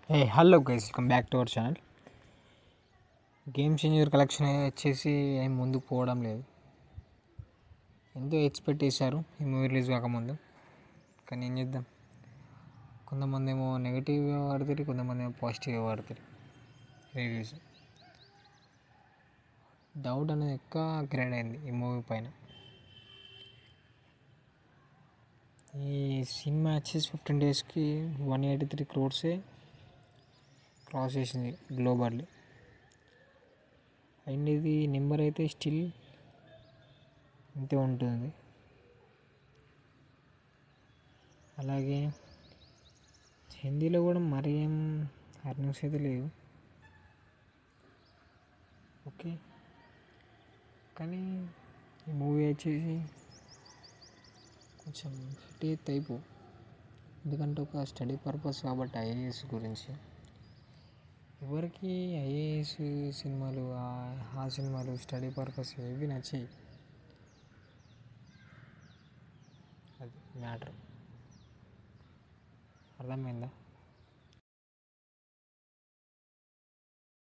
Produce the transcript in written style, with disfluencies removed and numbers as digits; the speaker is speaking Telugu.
Hello guys, welcome back to our channel. Game changer collection వచ్చేసి ఏం ముందుకు పోవడం లేదు. ఎంతో ఎక్స్పెక్ట్ చేశారు ఈ మూవీ రిలీజ్ కాకముందు, కానీ ఏం చేద్దాం. కొంతమంది ఏమో నెగిటివ్గా వాడుతారు, కొంతమంది ఏమో పాజిటివ్గా వాడతారు. రివ్యూస్ డౌట్ అనేది ఎక్కువ క్రియేట్ అయింది ఈ మూవీ పైన. ఈ సినిమా వచ్చేసి 15 డేస్కి 183 crores క్రాస్ చేసింది గ్లోబల్లీ. అండ్ ఇది నెంబర్ అయితే స్టిల్ ఇంతే ఉంటుంది. అలాగే హిందీలో కూడా మరి ఏం అర్నింగ్స్ అయితే లేవు, ఓకే. కానీ ఈ మూవీ వచ్చేసి కొంచెం హిట్ అయితే అయిపో, ఎందుకంటే ఒక స్టడీ పర్పస్ కాబట్టి ఐఏఎస్ గురించి. ఎవరికి ఐఏఎస్ సినిమాలు, ఆ సినిమాలు స్టడీ పర్పస్ ఏవి నచ్చాయి, అది మ్యాటర్. అర్థమైందా?